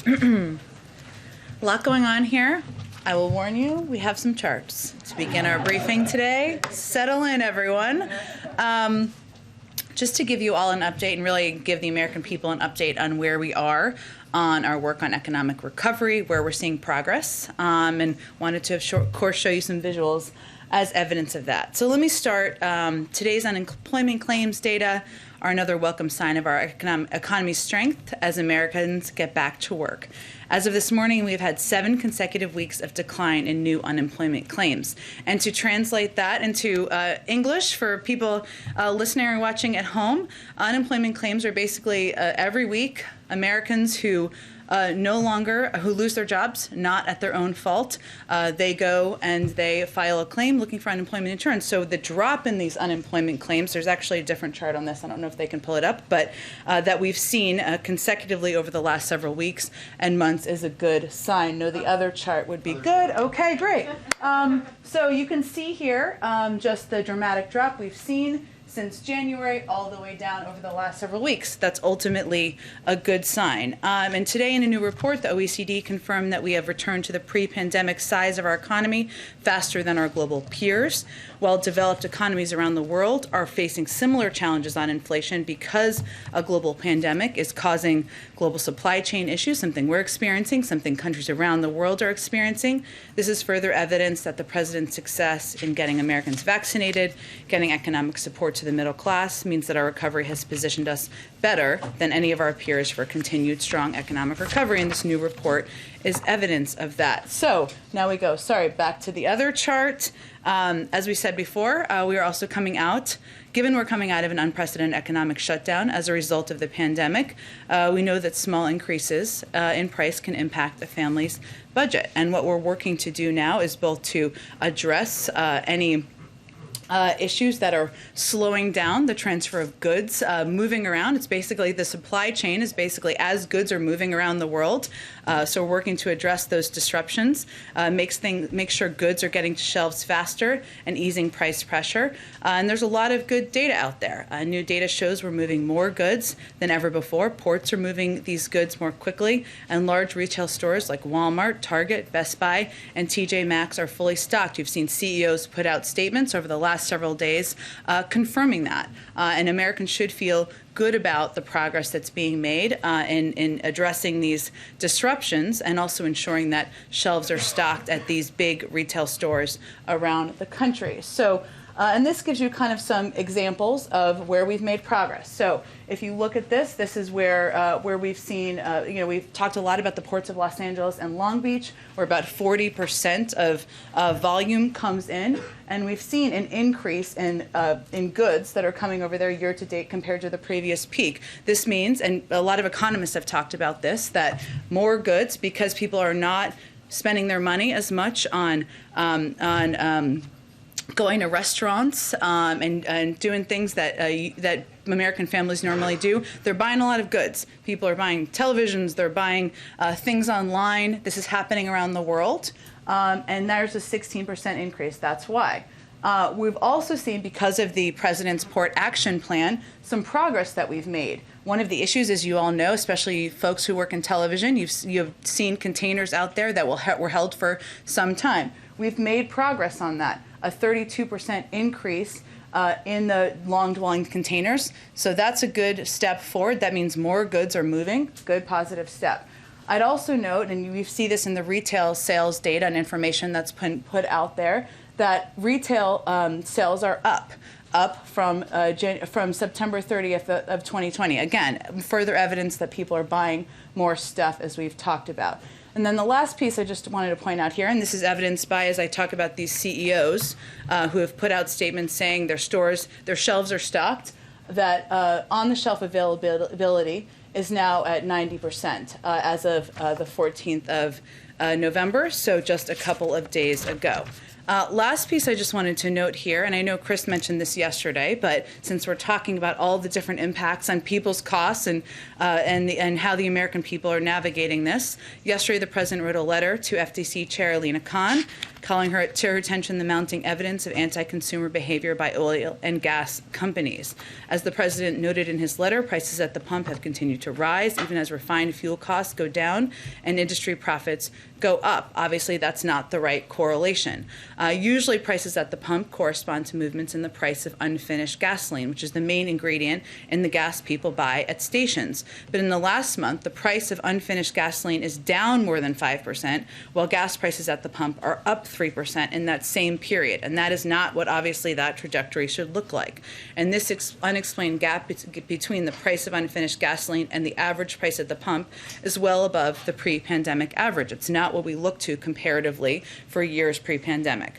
A lot going on here. I will warn you, we have some charts to begin our briefing today. Settle in, everyone. Just to give you all an update and really give the American people an update on where we are on our work on economic recovery, where we're seeing progress, and wanted to, of course, show you some visuals as evidence of that. So let me start. Today's unemployment claims data are another welcome sign of our economy's strength as Americans get back to work. As of this morning, we've had 7 consecutive weeks of decline in new unemployment claims. And to translate that into English for people listening or watching at home, unemployment claims are basically every week Americans who who lose their jobs, not at their own fault. They go and they file a claim looking for unemployment insurance. So the drop in these unemployment claims, there's actually a different chart on this. I don't know if they can pull it up, but that we've seen consecutively over the last several weeks and months is a good sign. No, the other chart would be good. Okay, great. So you can see here just the dramatic drop we've seen since January all the way down over the last several weeks. That's ultimately a good sign. And today in a new report, the OECD confirmed that we have returned to the pre-pandemic size of our economy faster than our global peers. While developed economies around the world are facing similar challenges on inflation because a global pandemic is causing global supply chain issues, something we're experiencing, something countries around the world are experiencing. This is further evidence that the president's success in getting Americans vaccinated, getting economic support to the middle class means that our recovery has positioned us better than any of our peers for continued strong economic recovery, and this new report is evidence of that. So now we go, back to the other chart. As we said before, we are also coming out, given we're coming out of an unprecedented economic shutdown as a result of the pandemic, we know that small increases in price can impact a family's budget. And what we're working to do now is both to address any issues that are slowing down the transfer of goods moving around. It's basically the supply chain is basically as goods are moving around the world. So we're working to address those disruptions, make sure goods are getting to shelves faster and easing price pressure. And there's a lot of good data out there. New data shows we're moving more goods than ever before. Ports are moving these goods more quickly, and large retail stores like Walmart, Target, Best Buy, and TJ Maxx are fully stocked. You've seen CEOs put out statements over the last several days confirming that. And Americans should feel good about the progress that's being made in addressing these disruptions and also ensuring that shelves are stocked at these big retail stores around the country. So, and this gives you kind of some examples of where we've made progress. So if you look at this, this is where we've seen, we've talked a lot about the ports of Los Angeles and Long Beach, where about 40% of volume comes in. And we've seen an increase in goods that are coming over there year to date compared to the previous peak. This means, and a lot of economists have talked about this, that more goods, because people are not spending their money as much on going to restaurants and doing things that American families normally do. They're buying a lot of goods. People are buying televisions. They're buying things online. This is happening around the world. And there's a 16% increase. That's why. We've also seen, because of the President's Port Action Plan, some progress that we've made. One of the issues, as you all know, especially folks who work in television, you've seen containers out there that were held for some time. We've made progress on that. A 32% increase in the long-dwelling containers. So that's a good step forward. That means more goods are moving. Good, positive step. I'd also note, and you see this in the retail sales data and information that's been put out there, that retail sales are up from September 30th of 2020. Again, further evidence that people are buying more stuff, as we've talked about. And then the last piece I just wanted to point out here, and this is evidenced by, as I talk about these CEOs who have put out statements saying their shelves are stocked, that on-the-shelf availability is now at 90% as of the 14th of November, so just a couple of days ago. Last piece I just wanted to note here, and I know Chris mentioned this yesterday, but since we're talking about all the different impacts on people's costs and how the American people are navigating this, yesterday the President wrote a letter to FTC Chair Alina Khan, calling her to her attention the mounting evidence of anti-consumer behavior by oil and gas companies. As the President noted in his letter, prices at the pump have continued to rise, even as refined fuel costs go down and industry profits go up. Obviously, that's not the right correlation. Usually, prices at the pump correspond to movements in the price of unfinished gasoline, which is the main ingredient in the gas people buy at stations. But in the last month, the price of unfinished gasoline is down more than 5%, while gas prices at the pump are up 3% in that same period. And that is not what, obviously, that trajectory should look like. And this unexplained gap between the price of unfinished gasoline and the average price at the pump is well above the pre-pandemic average. It's not what we look to comparatively for years pre-pandemic.